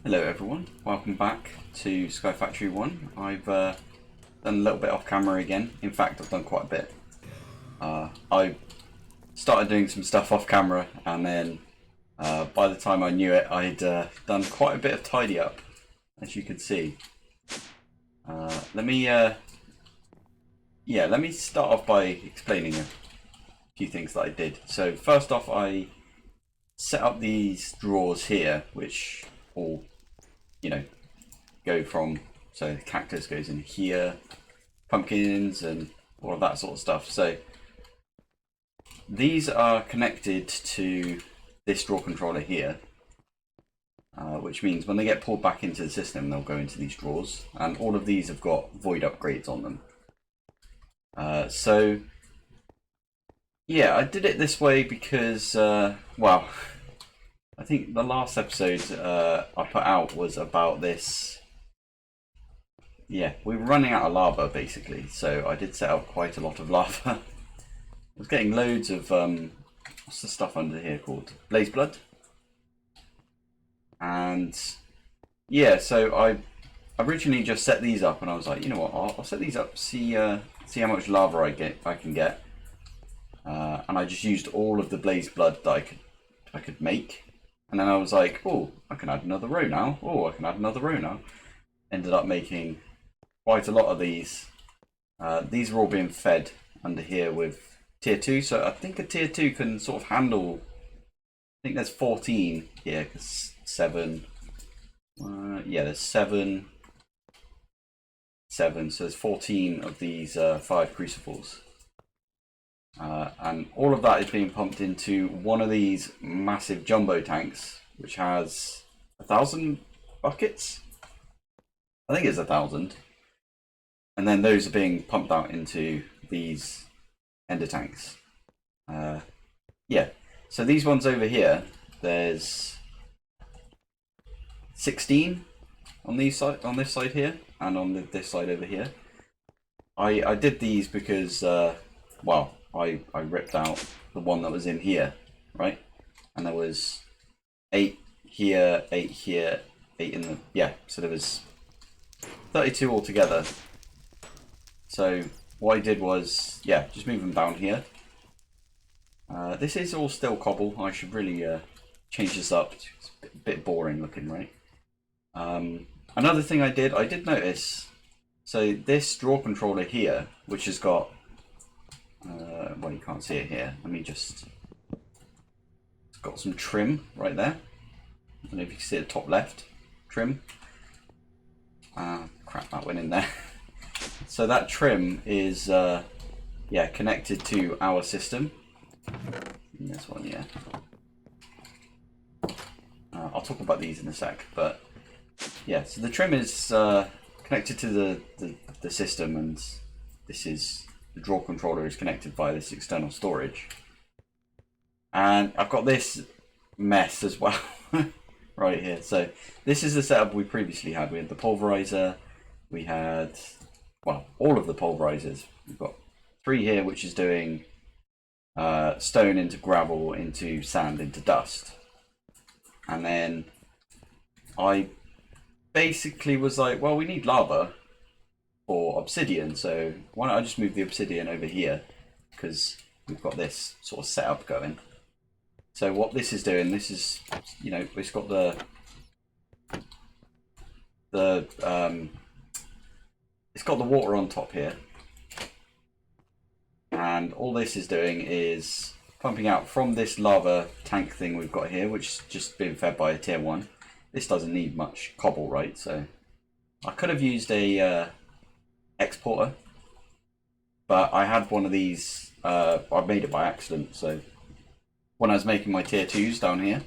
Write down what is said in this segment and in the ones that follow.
Hello everyone, welcome back to SkyFactory One. I've done a little bit off camera again. In fact, I've done quite a bit. I started doing some stuff off camera, and then by the time I knew it, I'd done quite a bit of tidy up, as you can see. Let me start off by explaining a few things that I did. So first off, I set up these drawers here, which all go from, so the cactus goes in here, pumpkins and all of that sort of stuff. So these are connected to this drawer controller here, which means when they get pulled back into the system, they'll go into these drawers, and all of these have got void upgrades on them. So yeah, I did it this way because, well, I think the last episode I put out was about this. Yeah, we were running out of lava basically, so I did set up quite a lot of lava. I was getting loads of what's the stuff under here called? Blaze blood. And yeah, so I originally just set these up, and I was like, you know what, I'll set these up, see how much lava I can get. And I just used all of the blaze blood that I could make. And then I was like, oh, I can add another row now. Oh, I can add another row now. Ended up making quite a lot of these. These are all being fed under here with tier 2. So I think a tier 2 can sort of handle, I think there's 14 here, because 7. Yeah, there's 7. So there's 14 of these 5 crucibles. And all of that is being pumped into one of these massive jumbo tanks, which has 1,000 buckets. I think it's 1,000. And then those are being pumped out into these ender tanks. Yeah, so these ones over here, there's 16 on this side here, and on this side over here. I did these because, well, I ripped out the one that was in here, right? And there was 8 here, 8 here, 8 in the, yeah, so there was 32 altogether. So what I did was, yeah, just move them down here. This is all still cobble. I should really change this up. It's a bit boring looking, right? Another thing I did notice, so this drawer controller here, which has got, well, you can't see it here. Let me just, it's got some trim right there. I don't know if you can see the top left trim. Crap, that went in there. So that trim is, yeah, connected to our system. And this one, yeah. I'll talk about these in a sec, but yeah. So the trim is connected to the system, and this is, the drawer controller is connected via this external storage. And I've got this mess as well right here. So this is the setup we previously had. We had the pulverizer, we had, well, all of the pulverizers. We've got 3 here, which is doing stone into gravel, into sand, into dust. And then I basically was like, well, we need lava for obsidian, so why don't I just move the obsidian over here, because we've got this sort of setup going. So what this is doing, this is, you know, it's got it's got the water on top here, and all this is doing is pumping out from this lava tank thing we've got here, which is just being fed by a tier 1. This doesn't need much cobble, right? So I could have used a exporter, but I had one of these, I made it by accident. So when I was making my tier 2s down here,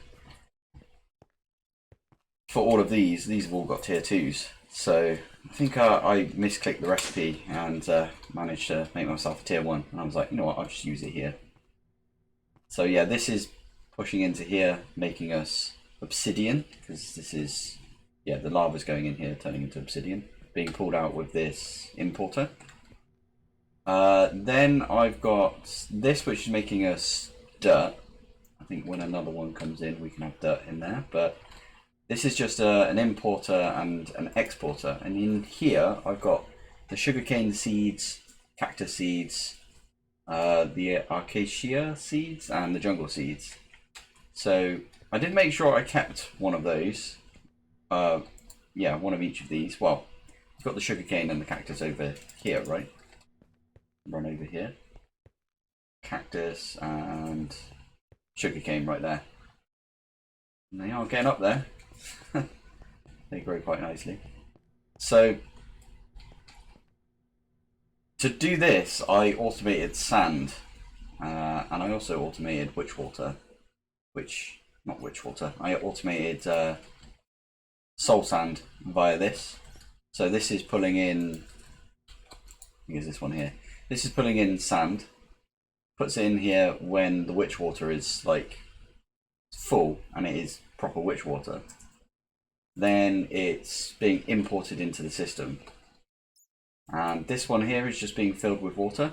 for all of these have all got tier 2s. So I think I misclicked the recipe and managed to make myself a tier 1, and I was like, you know what, I'll just use it here. So yeah, this is pushing into here, making us obsidian, because this is, yeah, the lava's going in here, turning into obsidian, being pulled out with this importer. Then I've got this, which is making us dirt. I think when another one comes in, we can have dirt in there, but this is just an importer and an exporter. And in here, I've got the sugarcane seeds, cactus seeds, the acacia seeds, and the jungle seeds. So I did make sure I kept one of those. Yeah, one of each of these. Well, you've got the sugarcane and the cactus over here, right? Run over here. Cactus and sugarcane right there. And they are getting up there. They grow quite nicely. So to do this, I automated sand, and I also automated I automated soul sand via this. So this is pulling in, I think it's this one here. This is pulling in sand, puts it in here when the witch water is like full and it is proper witch water. Then it's being imported into the system. And this one here is just being filled with water.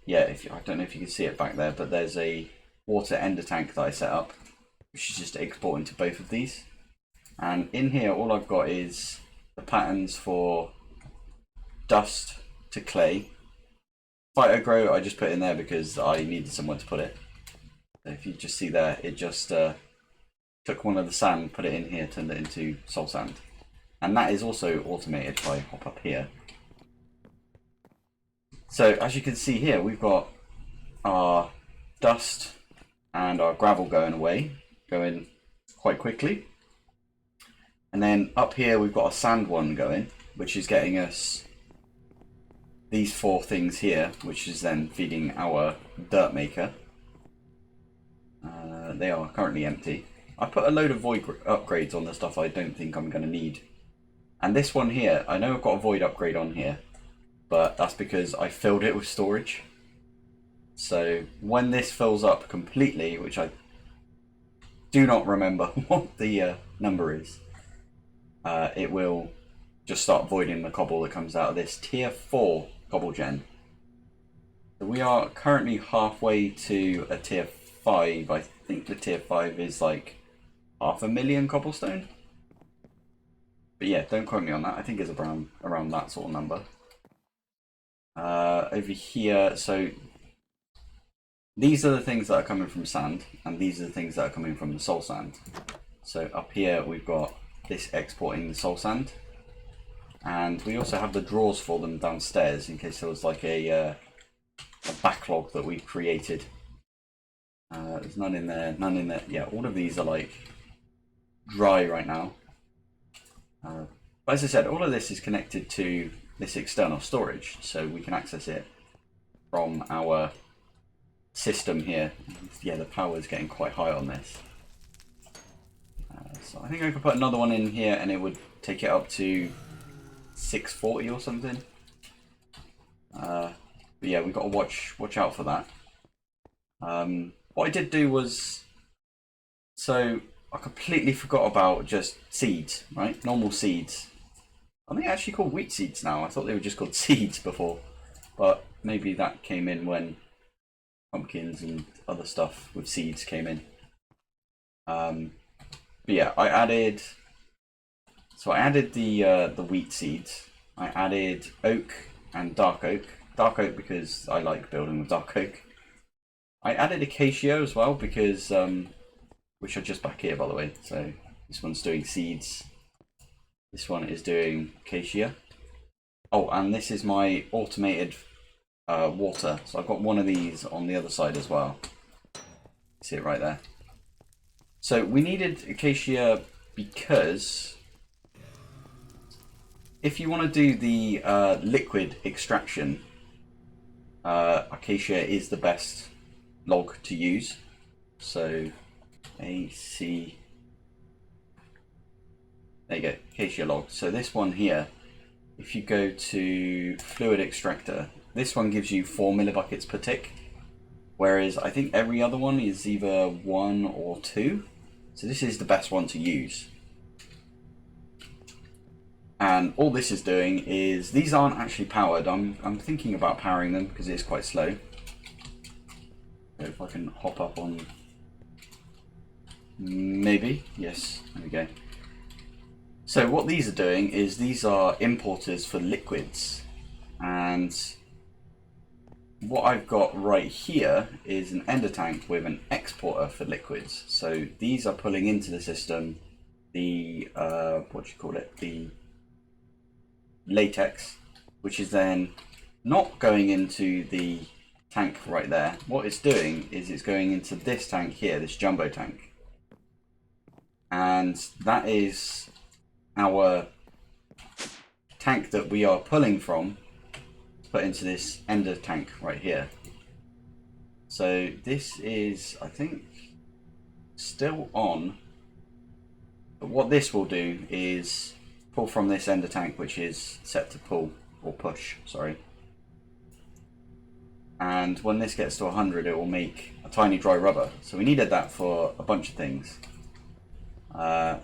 Yeah, I don't know if you can see it back there, but there's a water ender tank that I set up, which is just exporting to both of these. And in here, all I've got is the patterns for dust to clay. Phyto grow, I just put in there because I needed somewhere to put it. So if you just see there, it just took one of the sand, put it in here, turned it into soul sand. And that is also automated if I hop up here. So as you can see here, we've got our dust and our gravel going away, going quite quickly. And then up here we've got a sand one going, which is getting us these 4 things here, which is then feeding our dirt maker. They are currently empty. I put a load of void upgrades on the stuff I don't think I'm going to need. And this one here, I know I've got a void upgrade on here, but that's because I filled it with storage. So when this fills up completely, which I do not remember what the number is, it will just start voiding the cobble that comes out of this tier 4 cobble gen. So we are currently halfway to a tier 5. I think the tier 5 is like 500,000 cobblestone. But yeah, don't quote me on that. I think it's around that sort of number. Over here, so these are the things that are coming from sand, and these are the things that are coming from the soul sand. So up here we've got this exporting the soul sand, and we also have the drawers for them downstairs in case there was like a backlog that we've created. There's none in there, none in there. Yeah, all of these are like dry right now. But as I said, all of this is connected to this external storage, so we can access it from our system here. Yeah, the power is getting quite high on this. So I think I could put another one in here and it would take it up to 640 or something. But yeah, we've got to watch out for that. What I did do was, so I completely forgot about just seeds, right? Normal seeds. I think they're actually called wheat seeds now. I thought they were just called seeds before, but maybe that came in when pumpkins and other stuff with seeds came in. But yeah, I added the wheat seeds. I added oak and dark oak. Dark oak because I like building with dark oak. I added acacia as well because which are just back here, by the way. So this one's doing seeds. This one is doing acacia. Oh, and this is my automated water. So I've got one of these on the other side as well. See it right there. So we needed acacia because if you want to do the liquid extraction, acacia is the best log to use. So AC, there you go, acacia log. So this one here, if you go to fluid extractor, this one gives you 4 millibuckets per tick, whereas I think every other one is either 1 or 2. So this is the best one to use. And all this is doing is, these aren't actually powered. I'm thinking about powering them because it is quite slow. So if I can hop up on Maybe, yes, there we go. So what these are doing is these are importers for liquids, and what I've got right here is an ender tank with an exporter for liquids. So these are pulling into the system the what do you call it, the latex, which is then not going into the tank right there. What it's doing is it's going into this tank here, this jumbo tank, and that is our tank that we are pulling from to put into this ender tank right here. So this is, I think, still on, but what this will do is pull from this ender tank, which is set to pull or push, sorry, and when this gets to 100 it will make a tiny dry rubber. So we needed that for a bunch of things.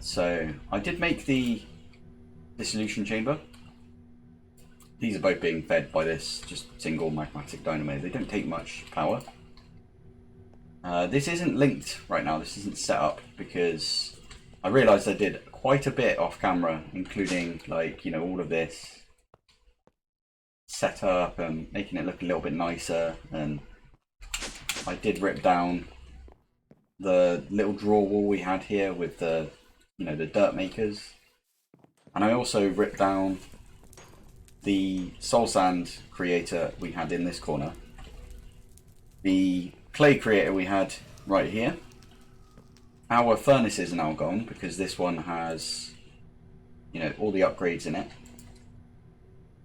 So I did make the dissolution chamber. These are both being fed by this just single magmatic dynamo. They don't take much power. This isn't linked right now, this isn't set up, because I realised I did quite a bit off camera, including, like, you know, all of this setup and making it look a little bit nicer. And I did rip down the little drawer wall we had here with the, you know, the dirt makers, and I also ripped down the soul sand creator we had in this corner, the clay creator we had right here. Our furnaces are now gone because this one has, you know, all the upgrades in it.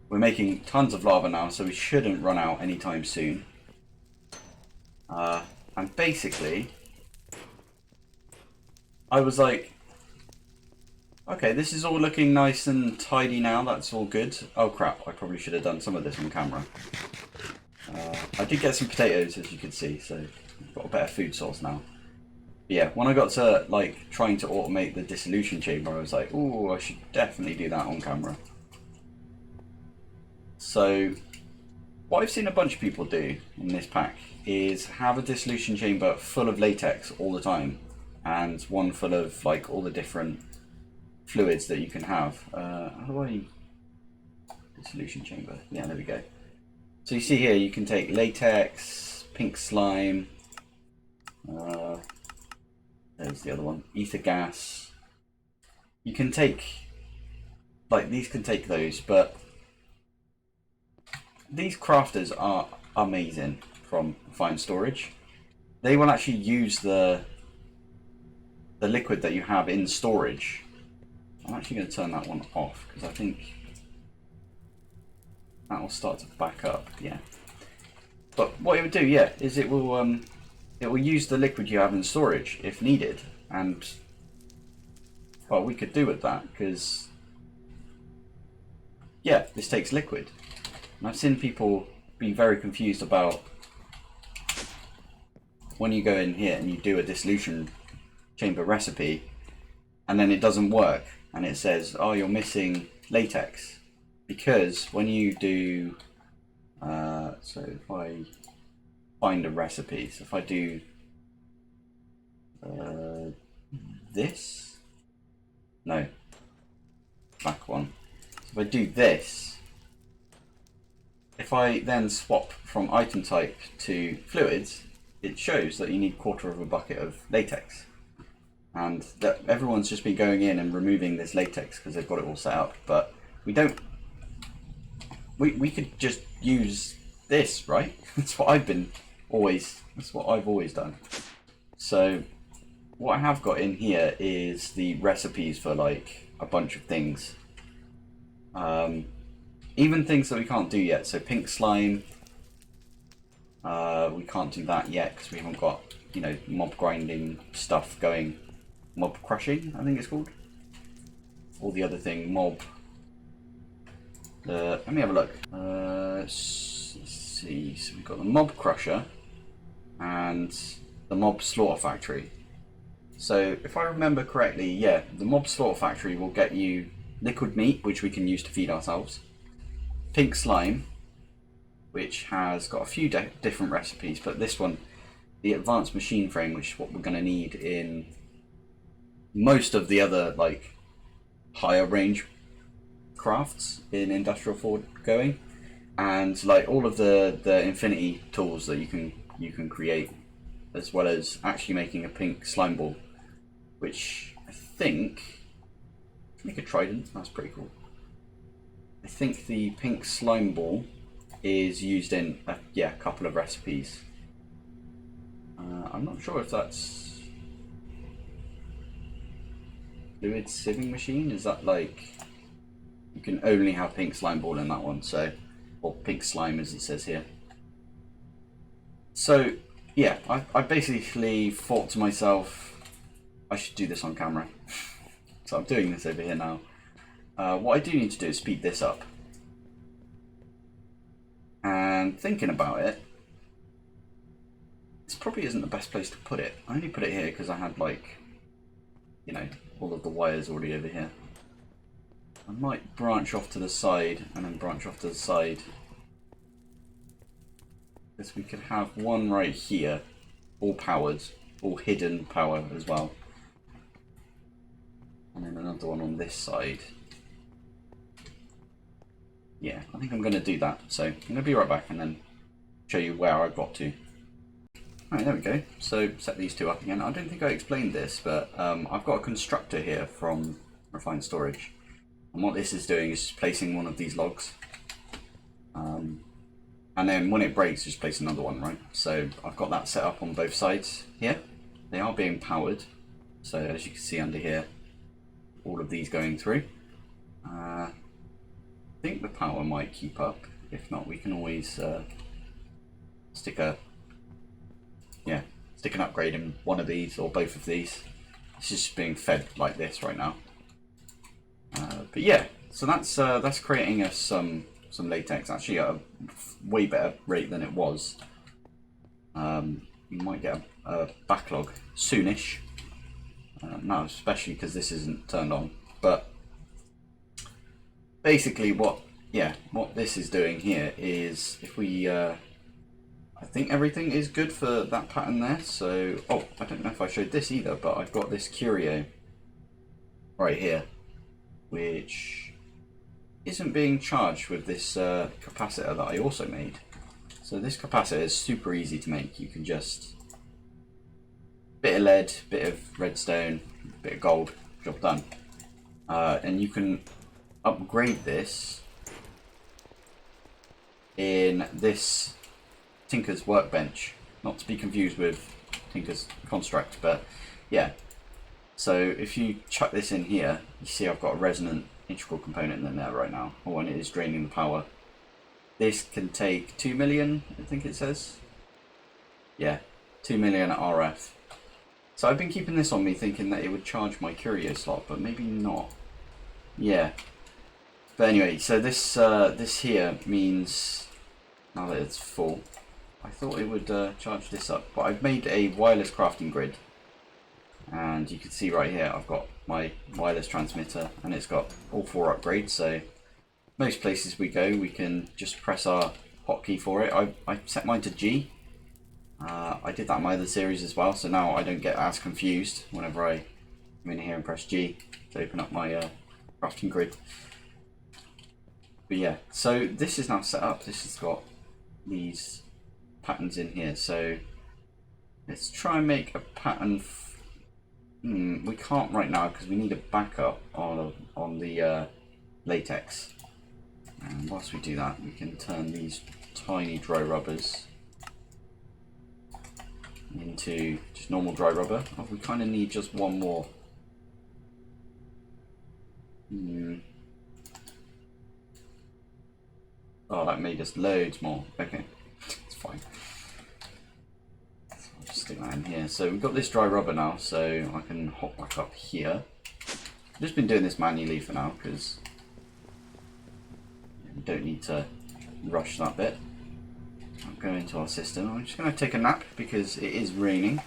We're making tons of lava now, so we shouldn't run out anytime soon. And basically I was like, okay, this is all looking nice and tidy now, that's all good. Oh crap, I probably should have done some of this on camera. I did get some potatoes, as you can see, so I've got a better food source now. But yeah, when I got to, like, trying to automate the dissolution chamber, I was like, ooh, I should definitely do that on camera. So what I've seen a bunch of people do in this pack is have a dissolution chamber full of latex all the time, and one full of, like, all the different fluids that you can have. How do I... dissolution chamber. Yeah, there we go. So you see here, you can take latex, pink slime, there's the other one, ether gas. You can take, like, these can take those, but these crafters are amazing from Fine Storage. They will actually use the liquid that you have in storage. I'm actually going to turn that one off because I think that will start to back up. Yeah, but what it would do, yeah, is it will use the liquid you have in storage if needed. And well, we could do with that because, yeah, this takes liquid. And I've seen people be very confused about when you go in here and you do a dissolution chamber recipe and then it doesn't work and it says, oh, you're missing latex. Because when you do, so if I find a recipe, so if I do this, no, back one. So if I do this, if I then swap from item type to fluids, it shows that you need 1/4 of a bucket of latex. And that everyone's just been going in and removing this latex because they've got it all set up, but we don't. We could just use this, right? That's what I've always done. So what I have got in here is the recipes for, like, a bunch of things. Even things that we can't do yet. So pink slime, we can't do that yet because we haven't got, you know, mob grinding stuff going. Mob crushing, I think it's called. Or the other thing, mob. Let me have a look. Let's see. So we've got the mob crusher and the mob slaughter factory. So if I remember correctly, yeah, the mob slaughter factory will get you liquid meat, which we can use to feed ourselves. Pink slime, which has got a few different recipes, but this one, the advanced machine frame, which is what we're going to need in most of the other like higher range crafts in industrial foregoing, and like all of the infinity tools that you can create, as well as actually making a pink slime ball, which I think make a trident. That's pretty cool. I think the pink slime ball is used in a couple of recipes. I'm not sure if that's fluid sieving machine. Is that like you can only have pink slime ball in that one? So, or pink slime as it says here. So yeah, I basically thought to myself, I should do this on camera. So I'm doing this over here now. What I do need to do is speed this up. And thinking about it, this probably isn't the best place to put it. I only put it here because I had like, you know, all of the wires already over here. I might branch off to the side and then branch off to the side. Because we could have one right here, all powered, all hidden power as well. And then another one on this side. Yeah, I think I'm going to do that. So I'm going to be right back and then show you where I got to. Alright, there we go. So set these two up again. I don't think I explained this, but I've got a constructor here from Refined Storage. And what this is doing is placing one of these logs. And then when it breaks, just place another one, right? So I've got that set up on both sides here. They are being powered. So as you can see under here, all of these going through. I think the power might keep up. If not, we can always stick an upgrade in one of these or both of these. It's just being fed like this right now. But yeah, so that's creating us some latex, actually at a way better rate than it was. You might get a backlog soonish. No, especially because this isn't turned on. But basically what this is doing here is, if we I think everything is good for that pattern there. So I don't know if I showed this either, but I've got this curio right here which isn't being charged with this capacitor that I also made. So this capacitor is super easy to make. You can just bit of lead, bit of redstone, bit of gold, job done. And you can upgrade this in this Tinker's workbench, not to be confused with Tinker's construct, but yeah. So if you chuck this in here, you see I've got a resonant integral component in there right now, and it is draining the power. This can take 2 million, I think it says. Yeah, 2 million RF. So I've been keeping this on me thinking that it would charge my curio slot, but maybe not. Yeah. But anyway, so this here means, now that it's full, I thought it would charge this up, but I've made a wireless crafting grid. And you can see right here I've got my wireless transmitter, and it's got all 4 upgrades. So most places we go, we can just press our hotkey for it. I set mine to G. I did that in my other series as well, so now I don't get as confused whenever I come in here and press G to open up my crafting grid. But yeah, so this is now set up. This has got these patterns in here. So let's try and make a pattern. We can't right now because we need a backup on the latex. And whilst we do that, we can turn these tiny dry rubbers into just normal dry rubber. Oh, we kind of need just one more. Oh, that made us loads more. Okay, it's fine. So I'll just stick that in here. So we've got this dry rubber now, so I can hop back up here. I've just been doing this manually for now because we don't need to rush that bit. I'll go into our system. I'm just going to take a nap because it is raining.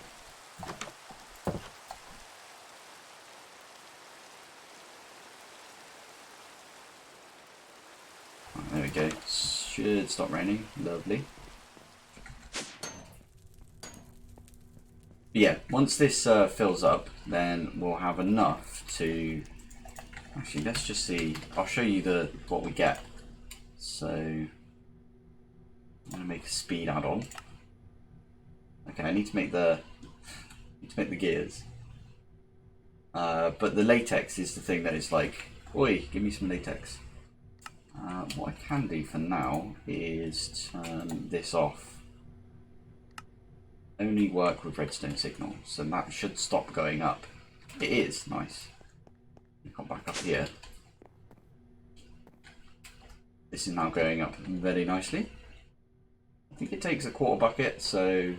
Right, there we go. Should stop raining. Lovely. yeah, once this fills up, then we'll have enough to... Actually, let's just see. I'll show you what we get. So, I'm going to make a speed add-on. Okay, I need to make the gears. But the latex is the thing that is like, oi, give me some latex. What I can do for now is turn this off. Only work with redstone signal, so that should stop going up. It is, nice. Come back up here. This is now going up very nicely. I think it takes a quarter bucket, so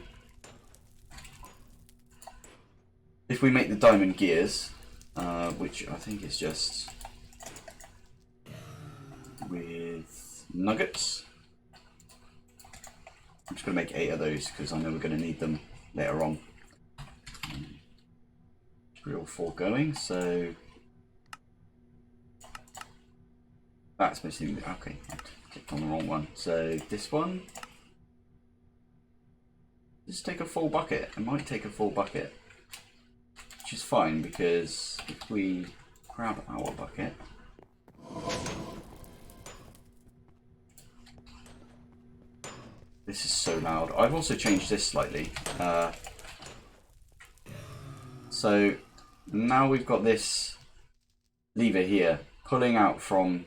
if we make the diamond gears, which I think is just with nuggets. I'm just going to make 8 of those because I know we're going to need them later on. Real foregoing, so that's missing. Okay, I clicked on the wrong one. So this one, just take a full bucket. It might take a full bucket, which is fine because if we grab our bucket, this is so loud. I've also changed this slightly. So now we've got this lever here pulling out from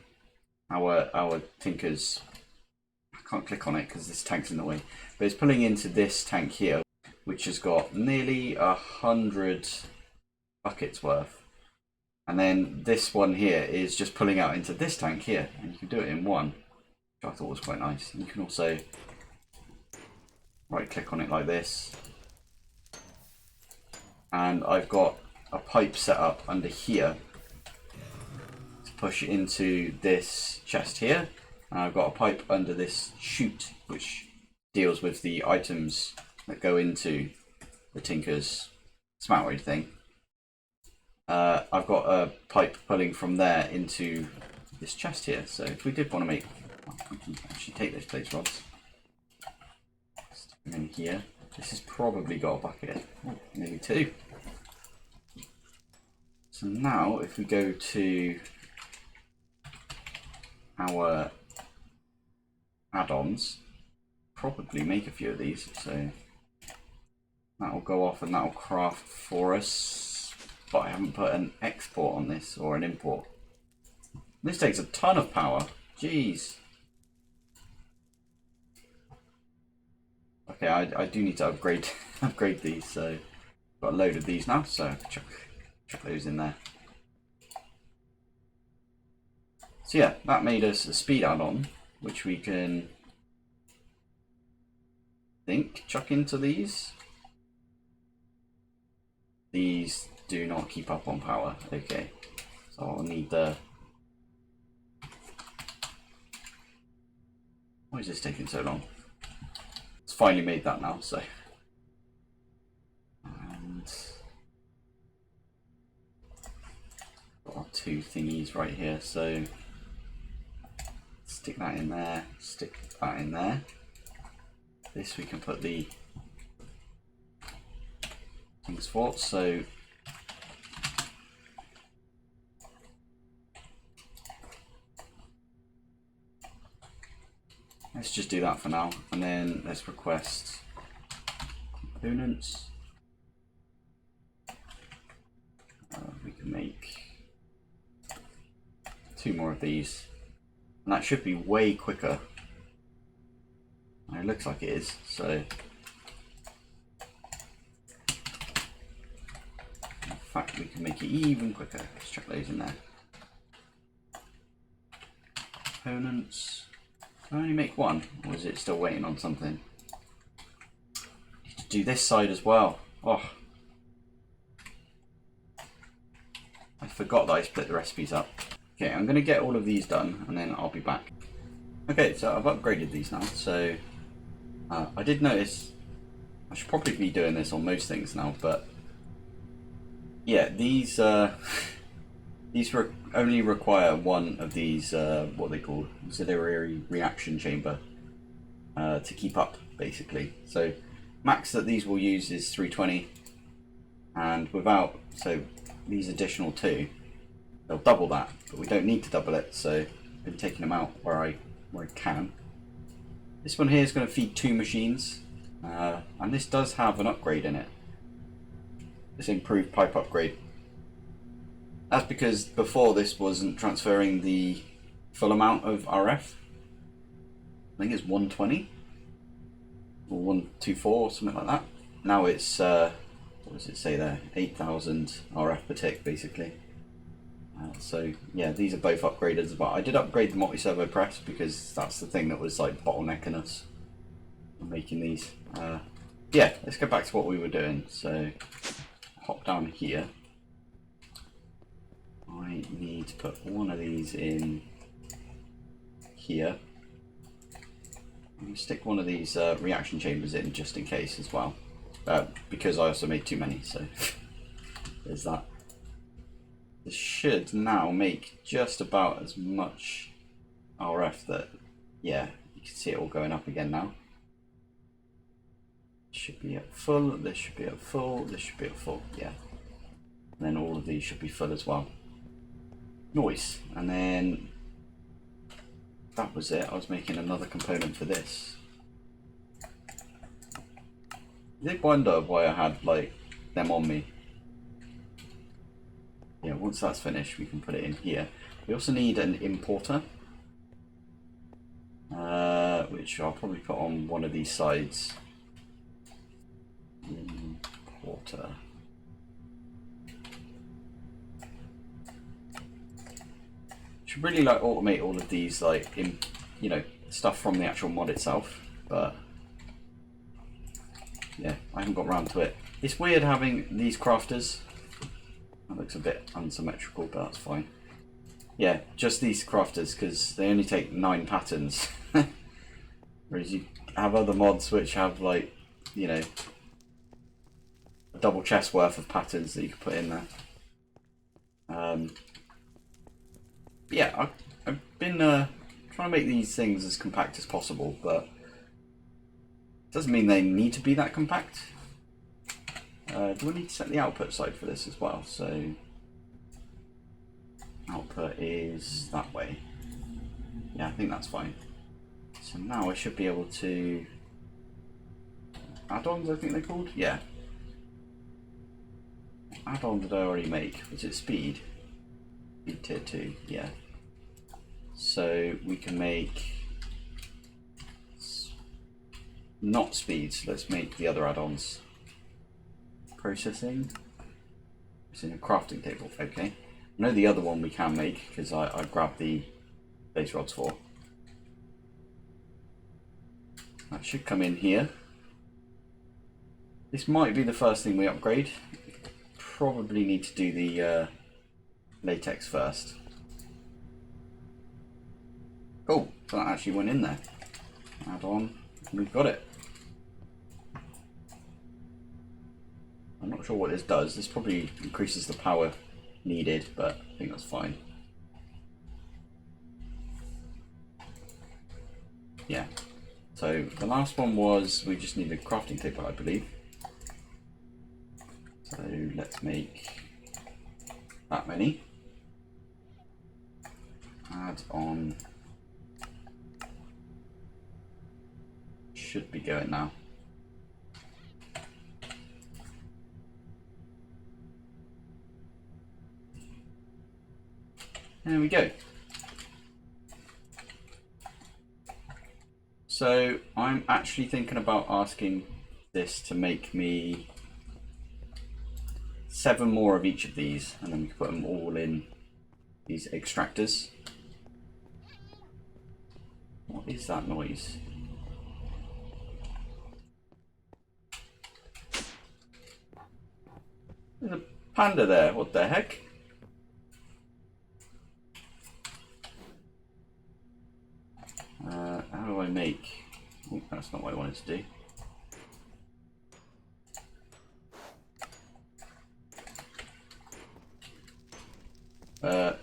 our Tinker's. I can't click on it because this tank's in the way, but it's pulling into this tank here, which has got nearly 100 buckets worth. And then this one here is just pulling out into this tank here, and you can do it in one, which I thought was quite nice. And you can also right click on it like this, and I've got a pipe set up under here to push into this chest here, and I've got a pipe under this chute which deals with the items that go into the Tinker's smeltery thing. I've got a pipe pulling from there into this chest here, so if we did want to make, we can actually take those place rods, stick them in here. This has probably got a bucket, maybe 2. So now if we go to our add-ons, probably make a few of these, so that will go off and that will craft for us, but I haven't put an export on this or an import. This takes a ton of power, jeez. Okay, I do need to upgrade these, so I've got a load of these now, so I can chuck those in there. So yeah, that made us a speed add-on, which we can chuck into these. These do not keep up on power. Okay, so I'll need the... Why is this taking so long? It's finally made that now, so... And... got our 2 thingies right here, so... Stick that in there, stick that in there. This we can put the things for, so let's just do that for now, and then let's request components. We can make 2 more of these. And that should be way quicker. It looks like it is, so in fact we can make it even quicker. Let's chuck those in there. Components. Can I only make 1, or is it still waiting on something? Need to do this side as well. Oh, I forgot that I split the recipes up. Okay, I'm going to get all of these done and then I'll be back. Okay, so I've upgraded these now, so I did notice I should probably be doing this on most things now, but yeah, these only require 1 of these, what they call auxiliary reaction chamber to keep up, basically. So max that these will use is 320, and without, so these additional 2, they'll double that, but we don't need to double it, so I've been taking them out where I can. This one here is going to feed 2 machines, and this does have an upgrade in it. This improved pipe upgrade. That's because before this wasn't transferring the full amount of RF. I think it's 120 or 124 or something like that. Now it's what does it say there? 8,000 RF per tick basically. So yeah, these are both upgraded, but I did upgrade the multi-servo press because that's the thing that was like bottlenecking us on making these. Yeah, let's go back to what we were doing. So hop down here. I need to put one of these in here. I'm going to stick one of these reaction chambers in just in case as well, because I also made too many, so there's that. This should now make just about as much RF that, yeah, you can see it all going up again now. Should be at full, this should be at full, this should be at full, yeah. And then all of these should be full as well. Nice. And then that was it. I was making another component for this. You did wonder why I had like them on me. Yeah, once that's finished we can put it in here. We also need an importer, which I'll probably put on one of these sides. Importer. Should really like automate all of these, like you know, stuff from the actual mod itself, but yeah, I haven't got around to it. It's weird having these crafters. That looks a bit unsymmetrical, but that's fine. Yeah, just these crafters because they only take 9 patterns, whereas you have other mods which have like, you know, a double chest worth of patterns that you can put in there. Yeah, I've been trying to make these things as compact as possible, but it doesn't mean they need to be that compact. Do we need to set the output side for this as well? So output is that way. Yeah, I think that's fine. So now I should be able to add-ons, I think they're called. Yeah. Add-on did I already make? Was it speed? Speed tier 2, yeah. So we can make not speed, so let's make the other add-ons. Processing. It's in a crafting table, okay. I know the other one we can make because I grabbed the base rods for. That should come in here. This might be the first thing we upgrade. Probably need to do the latex first. Oh, so that actually went in there. Add on, we've got it. I'm not sure what this does. This probably increases the power needed, but I think that's fine. Yeah. So the last one was we just need a crafting table, I believe. So let's make that many. Add on. Should be going now. There we go. So I'm actually thinking about asking this to make me 7 more of each of these, and then we can put them all in these extractors. What is that noise? There's a panda there, what the heck? How do I make... Oh, that's not what I wanted to do.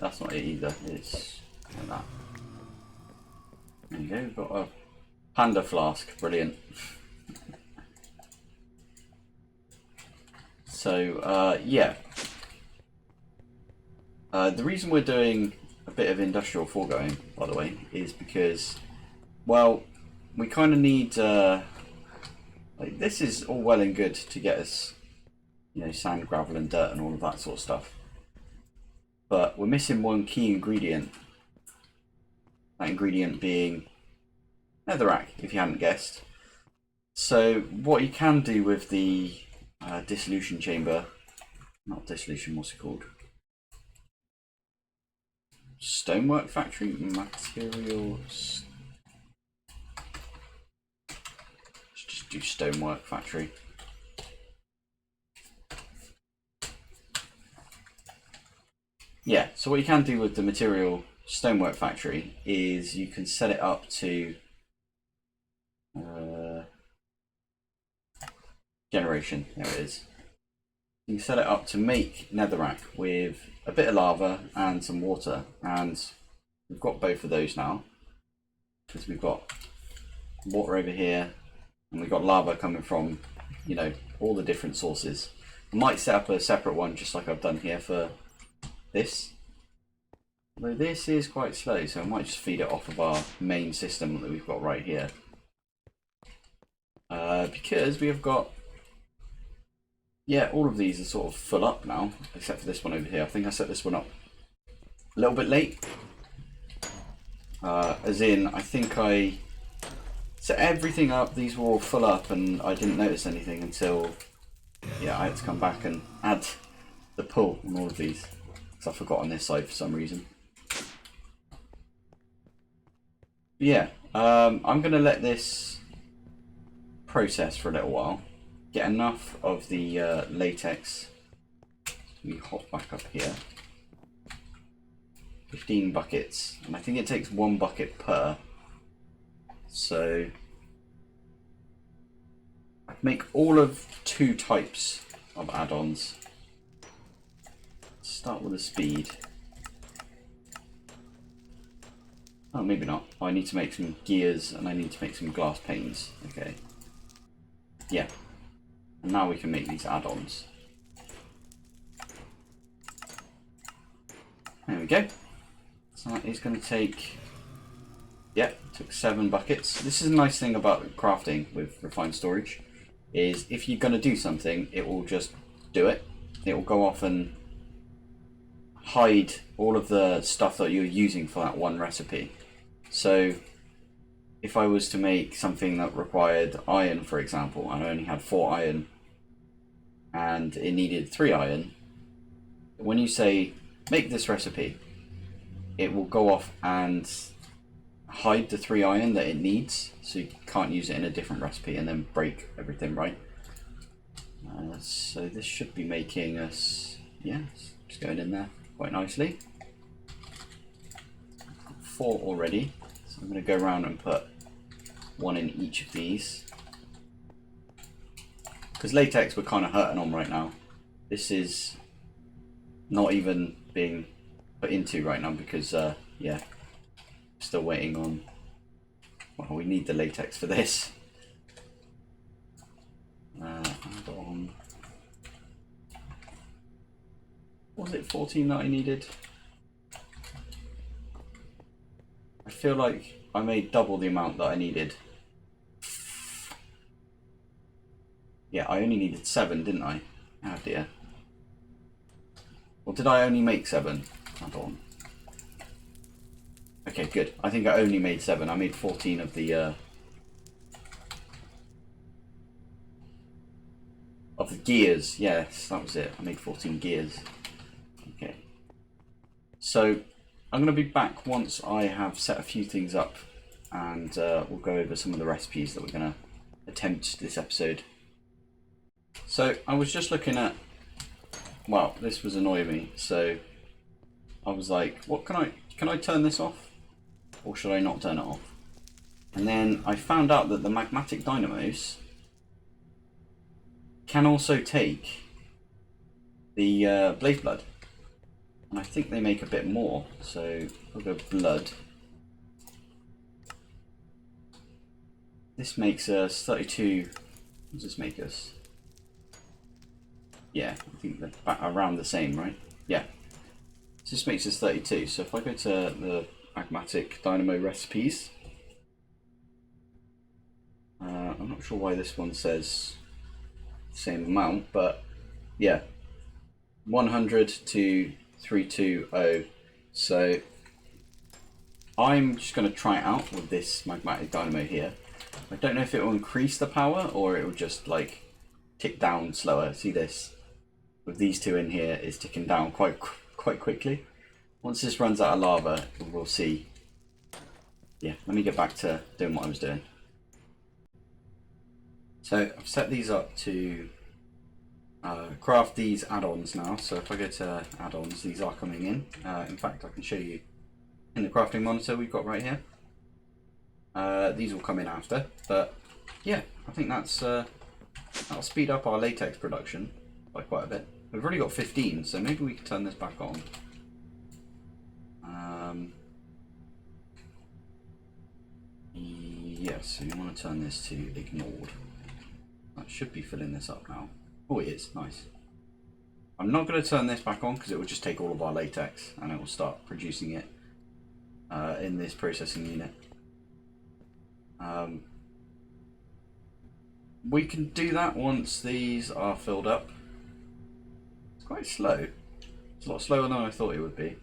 That's not it either, it's like that. There you go, we've got a panda flask, brilliant. So yeah, the reason we're doing a bit of industrial foregoing, by the way, is because, well, we kind of need, like, this is all well and good to get us, you know, sand, gravel and dirt and all of that sort of stuff, but we're missing one key ingredient. That ingredient being netherrack, if you hadn't guessed. So what you can do with the dissolution chamber, not dissolution, what's it called? Stonework factory? Materials. Let's just do stonework factory. Yeah, so what you can do with the material stonework factory is you can set it up to generation. There it is. You can set it up to make netherrack with a bit of lava and some water, and we've got both of those now because we've got water over here and we've got lava coming from, you know, all the different sources. I might set up a separate one just like I've done here for this, although this is quite slow, so I might just feed it off of our main system that we've got right here, because we have got, yeah, all of these are sort of full up now, except for this one over here. I think I set this one up a little bit late. As in, I think I set everything up, these were all full up, and I didn't notice anything until, yeah, I had to come back and add the pull on all of these, because I forgot on this side for some reason. But yeah, I'm going to let this process for a little while. Get enough of the latex. We hop back up here. 15 buckets, and I think it takes 1 bucket per. So I can make all of 2 types of add-ons. Start with a speed. Oh, maybe not. Oh, I need to make some gears and I need to make some glass panes. Okay. Yeah. And now we can make these add-ons. There we go. So that is going to take, yeah, took 7 buckets. This is a nice thing about crafting with refined storage, is if you're going to do something, it will just do it. It will go off and hide all of the stuff that you're using for that one recipe. So if I was to make something that required iron, for example, and I only had 4 iron, and it needed 3 iron, when you say make this recipe, it will go off and hide the 3 iron that it needs, so you can't use it in a different recipe and then break everything, right? So this should be making us, yeah, just going in there quite nicely. 4 already, so I'm going to go around and put 1 in each of these. Because latex we're kind of hurting on right now. This is not even being put into right now because, yeah, still waiting on, well, we need the latex for this. Add on, was it 14 that I needed? I feel like I made double the amount that I needed. Yeah, I only needed 7, didn't I? Oh dear. Or did I only make 7? Hold on. Okay, good. I think I only made 7. I made 14 of the gears. Yes, that was it. I made 14 gears. Okay. So I'm going to be back once I have set a few things up, and we'll go over some of the recipes that we're going to attempt this episode. So I was just looking at, well, this was annoying me, so I was like, what can I turn this off, or should I not turn it off? And then I found out that the magmatic dynamos can also take the blaze blood, and I think they make a bit more, so we'll go blood. This makes us 32, what does this make us? Yeah, I think they're around the same, right? Yeah. So this makes us 32. So if I go to the magmatic dynamo recipes, I'm not sure why this one says the same amount, but yeah, 100 to 320. So I'm just going to try it out with this magmatic dynamo here. I don't know if it will increase the power or it will just like tick down slower. See this? With these two in here, it's ticking down quite quickly. Once this runs out of lava, we'll see. Yeah, let me get back to doing what I was doing. So I've set these up to craft these add-ons now. So if I go to add-ons, these are coming in. In fact, I can show you in the crafting monitor we've got right here. These will come in after, but yeah, I think that'll speed up our latex production by quite a bit. We've already got 15, so maybe we can turn this back on. Yes, so you want to turn this to ignored. That should be filling this up now. Oh, it is. Nice. I'm not going to turn this back on because it will just take all of our latex and it will start producing it in this processing unit. We can do that once these are filled up. It's quite slow. It's a lot slower than I thought it would be,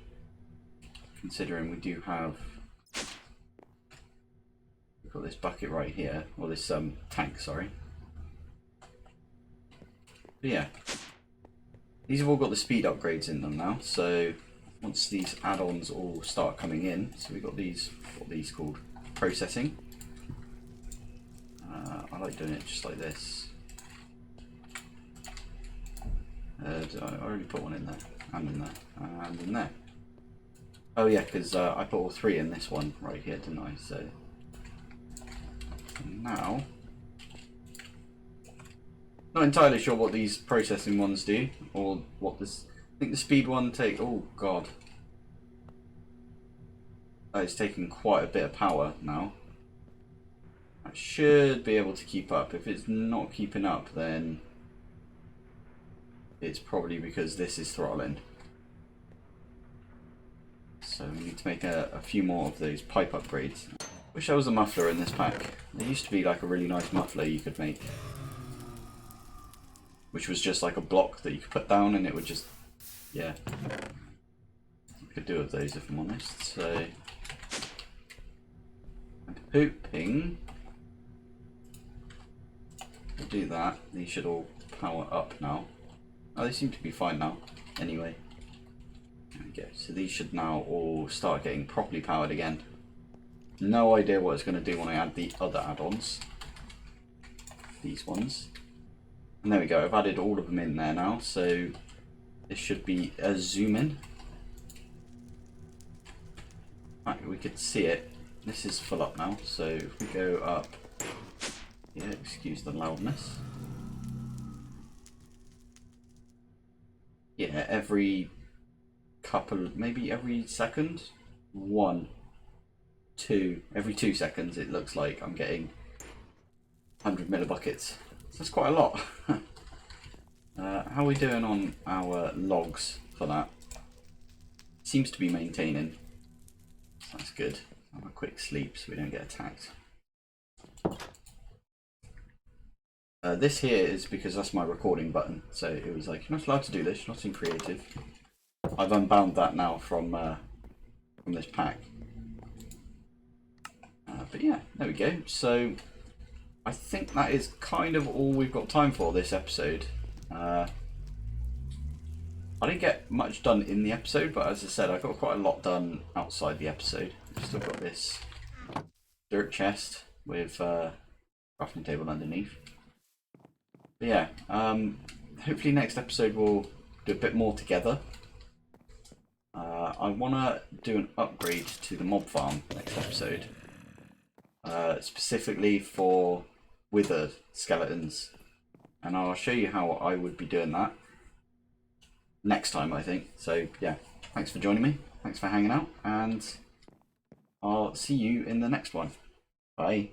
considering we do have, we've got this bucket right here, or this tank, sorry. But yeah, these have all got the speed upgrades in them now, so once these add-ons all start coming in, so we've got these, what are these called? Processing. I like doing it just like this. I already put one in there, and in there, and in there. Oh yeah, because I put all three in this one right here, didn't I? So now, not entirely sure what these processing ones do, or what this. I think the speed one take. Oh god, it's taking quite a bit of power now. I should be able to keep up. If it's not keeping up, then it's probably because this is throttling. So we need to make a few more of those pipe upgrades. Wish there was a muffler in this pack. There used to be like a really nice muffler you could make, which was just like a block that you could put down and it would just, yeah. I could do with those if I'm honest. So I'm hoping we'll do that. These should all power up now. Oh, they seem to be fine now. Anyway, there we go. So these should now all start getting properly powered again. No idea what it's going to do when I add the other add-ons. These ones. And there we go. I've added all of them in there now. So this should be a zoom in. Right, we could see it. This is full up now. So if we go up, yeah, excuse the loudness. Yeah, every couple, maybe every second, 1, 2, every 2 seconds it looks like I'm getting 100 millibuckets. So that's quite a lot. How are we doing on our logs for that? Seems to be maintaining. That's good. Have a quick sleep so we don't get attacked. This here is because that's my recording button, so it was like, you're not allowed to do this, you're not in creative. I've unbound that now from this pack. But yeah, there we go. So I think that is kind of all we've got time for this episode. I didn't get much done in the episode, but as I said, I got quite a lot done outside the episode. I've still got this dirt chest with crafting table underneath. But yeah, hopefully next episode we'll do a bit more together. I want to do an upgrade to the mob farm next episode, specifically for wither skeletons, and I'll show you how I would be doing that next time, I think. So yeah, thanks for joining me, thanks for hanging out, and I'll see you in the next one. Bye.